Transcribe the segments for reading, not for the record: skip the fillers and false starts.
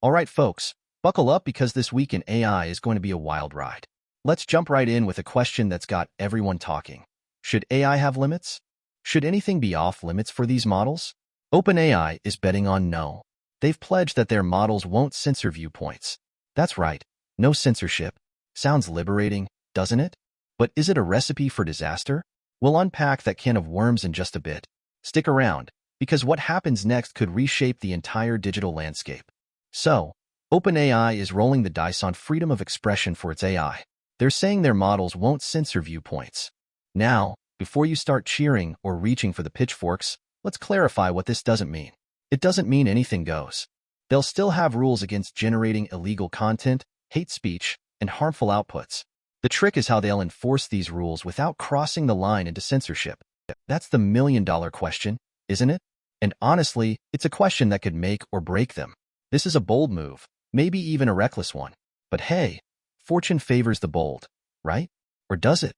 All right, folks, buckle up because this week in AI is going to be a wild ride. Let's jump right in with a question that's got everyone talking. Should AI have limits? Should anything be off limits for these models? OpenAI is betting on no. They've pledged that their models won't censor viewpoints. That's right, no censorship. Sounds liberating, doesn't it? But is it a recipe for disaster? We'll unpack that can of worms in just a bit. Stick around, because what happens next could reshape the entire digital landscape. So, OpenAI is rolling the dice on freedom of expression for its AI. They're saying their models won't censor viewpoints. Now, before you start cheering or reaching for the pitchforks, let's clarify what this doesn't mean. It doesn't mean anything goes. They'll still have rules against generating illegal content, hate speech, and harmful outputs. The trick is how they'll enforce these rules without crossing the line into censorship. That's the million-dollar question, isn't it? And honestly, it's a question that could make or break them. This is a bold move, maybe even a reckless one. But hey, fortune favors the bold, right? Or does it?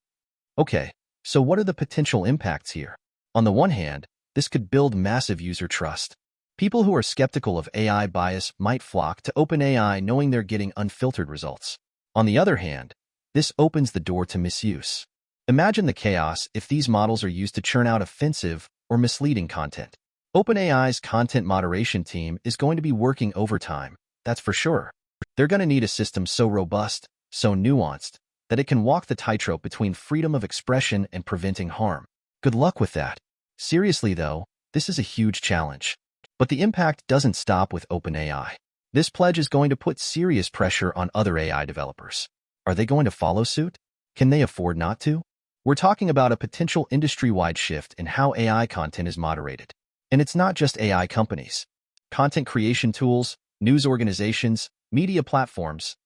Okay, so what are the potential impacts here? On the one hand, this could build massive user trust. People who are skeptical of AI bias might flock to OpenAI knowing they're getting unfiltered results. On the other hand, this opens the door to misuse. Imagine the chaos if these models are used to churn out offensive or misleading content. OpenAI's content moderation team is going to be working overtime, that's for sure. They're going to need a system so robust, so nuanced, that it can walk the tightrope between freedom of expression and preventing harm. Good luck with that. Seriously though, this is a huge challenge. But the impact doesn't stop with OpenAI. This pledge is going to put serious pressure on other AI developers. Are they going to follow suit? Can they afford not to? We're talking about a potential industry-wide shift in how AI content is moderated. And it's not just AI companies. Content creation tools, news organizations, media platforms,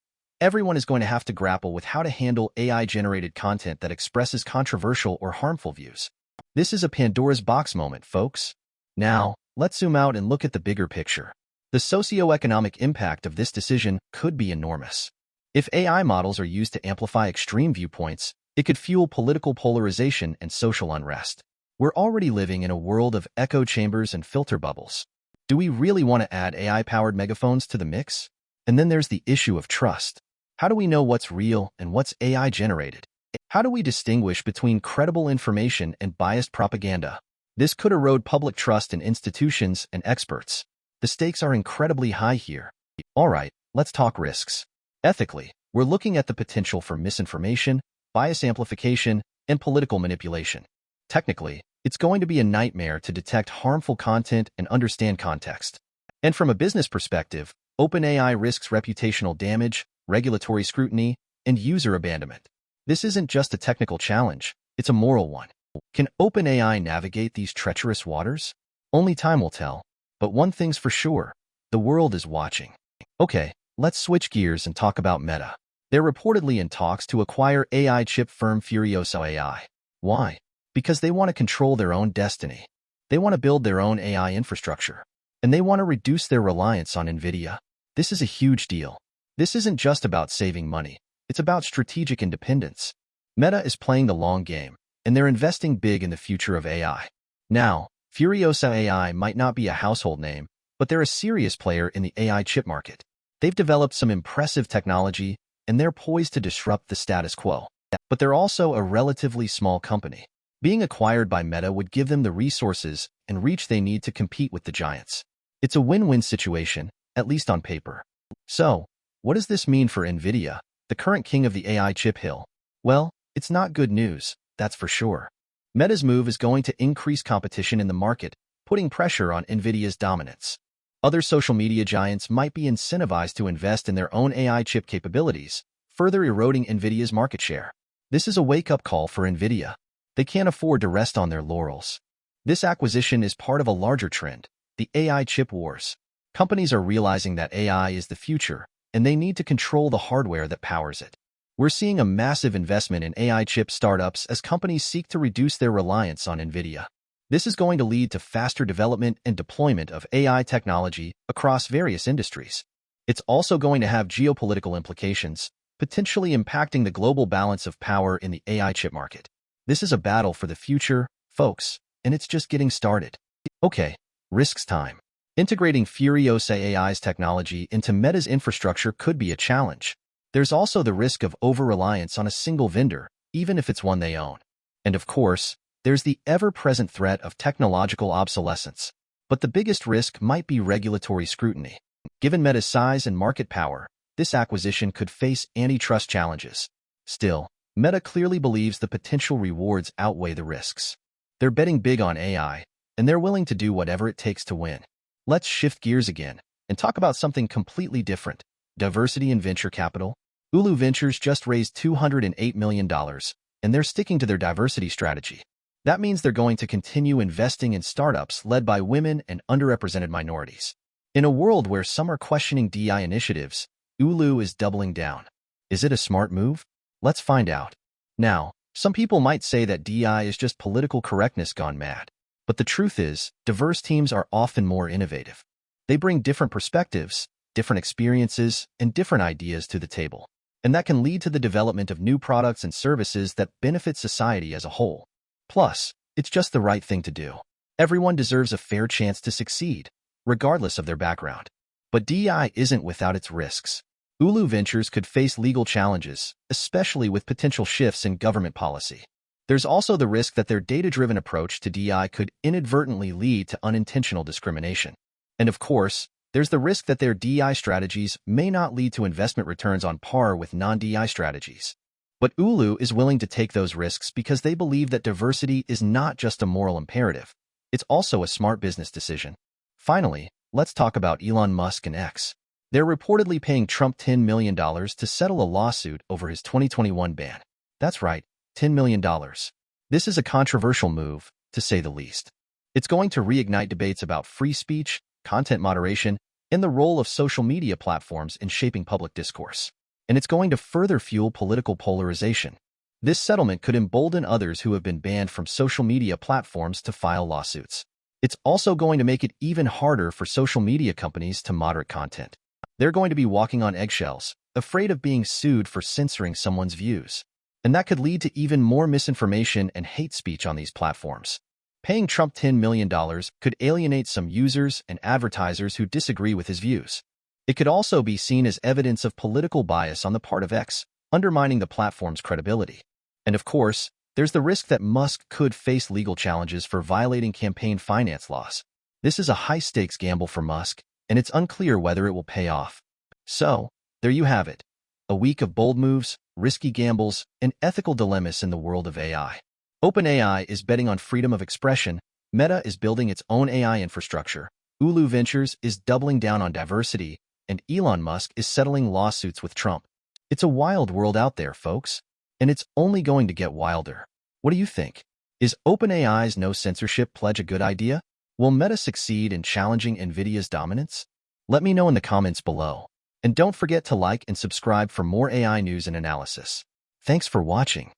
everyone is going to have to grapple with how to handle AI-generated content that expresses controversial or harmful views. This is a Pandora's box moment, folks. Now, let's zoom out and look at the bigger picture. The socioeconomic impact of this decision could be enormous. If AI models are used to amplify extreme viewpoints, it could fuel political polarization and social unrest. We're already living in a world of echo chambers and filter bubbles. Do we really want to add AI-powered megaphones to the mix? And then there's the issue of trust. How do we know what's real and what's AI-generated? How do we distinguish between credible information and biased propaganda? This could erode public trust in institutions and experts. The stakes are incredibly high here. All right, let's talk risks. Ethically, we're looking at the potential for misinformation, bias amplification, and political manipulation. Technically, it's going to be a nightmare to detect harmful content and understand context. And from a business perspective, OpenAI risks reputational damage, regulatory scrutiny, and user abandonment. This isn't just a technical challenge, it's a moral one. Can OpenAI navigate these treacherous waters? Only time will tell. But one thing's for sure, the world is watching. Okay, let's switch gears and talk about Meta. They're reportedly in talks to acquire AI chip firm Furiosa AI. Why? Because they want to control their own destiny. They want to build their own AI infrastructure. And they want to reduce their reliance on Nvidia. This is a huge deal. This isn't just about saving money. It's about strategic independence. Meta is playing the long game, and they're investing big in the future of AI. Now, Furiosa AI might not be a household name, but they're a serious player in the AI chip market. They've developed some impressive technology, and they're poised to disrupt the status quo. But they're also a relatively small company. Being acquired by Meta would give them the resources and reach they need to compete with the giants. It's a win-win situation, at least on paper. So, what does this mean for Nvidia, the current king of the AI chip hill? Well, it's not good news, that's for sure. Meta's move is going to increase competition in the market, putting pressure on Nvidia's dominance. Other social media giants might be incentivized to invest in their own AI chip capabilities, further eroding Nvidia's market share. This is a wake-up call for Nvidia. They can't afford to rest on their laurels. This acquisition is part of a larger trend, the AI chip wars. Companies are realizing that AI is the future, and they need to control the hardware that powers it. We're seeing a massive investment in AI chip startups as companies seek to reduce their reliance on Nvidia. This is going to lead to faster development and deployment of AI technology across various industries. It's also going to have geopolitical implications, potentially impacting the global balance of power in the AI chip market. This is a battle for the future, folks, and it's just getting started. Okay, risks time. Integrating Furiosa AI's technology into Meta's infrastructure could be a challenge. There's also the risk of over-reliance on a single vendor, even if it's one they own. And of course, there's the ever-present threat of technological obsolescence. But the biggest risk might be regulatory scrutiny. Given Meta's size and market power, this acquisition could face antitrust challenges. Still, Meta clearly believes the potential rewards outweigh the risks. They're betting big on AI, and they're willing to do whatever it takes to win. Let's shift gears again and talk about something completely different: diversity in venture capital. Ulu Ventures just raised $208 million, and they're sticking to their diversity strategy. That means they're going to continue investing in startups led by women and underrepresented minorities. In a world where some are questioning DI initiatives, Ulu is doubling down. Is it a smart move? Let's find out. Now, some people might say that DI is just political correctness gone mad. But the truth is, diverse teams are often more innovative. They bring different perspectives, different experiences, and different ideas to the table. And that can lead to the development of new products and services that benefit society as a whole. Plus, it's just the right thing to do. Everyone deserves a fair chance to succeed, regardless of their background. But DEI isn't without its risks. Ulu Ventures could face legal challenges, especially with potential shifts in government policy. There's also the risk that their data-driven approach to DEI could inadvertently lead to unintentional discrimination. And of course, there's the risk that their DEI strategies may not lead to investment returns on par with non-DEI strategies. But Ulu is willing to take those risks because they believe that diversity is not just a moral imperative. It's also a smart business decision. Finally, let's talk about Elon Musk and X. They're reportedly paying Trump $10 million to settle a lawsuit over his 2021 ban. That's right, $10 million. This is a controversial move, to say the least. It's going to reignite debates about free speech, content moderation, and the role of social media platforms in shaping public discourse. And it's going to further fuel political polarization. This settlement could embolden others who have been banned from social media platforms to file lawsuits. It's also going to make it even harder for social media companies to moderate content. They're going to be walking on eggshells, afraid of being sued for censoring someone's views. And that could lead to even more misinformation and hate speech on these platforms. Paying Trump $10 million could alienate some users and advertisers who disagree with his views. It could also be seen as evidence of political bias on the part of X, undermining the platform's credibility. And of course, there's the risk that Musk could face legal challenges for violating campaign finance laws. This is a high-stakes gamble for Musk, and it's unclear whether it will pay off. So, there you have it. A week of bold moves, risky gambles, and ethical dilemmas in the world of AI. OpenAI is betting on freedom of expression, Meta is building its own AI infrastructure, Ulu Ventures is doubling down on diversity, and Elon Musk is settling lawsuits with Trump. It's a wild world out there, folks. And it's only going to get wilder. What do you think? Is OpenAI's no-censorship pledge a good idea? Will Meta succeed in challenging Nvidia's dominance? Let me know in the comments below. And don't forget to like and subscribe for more AI news and analysis. Thanks for watching.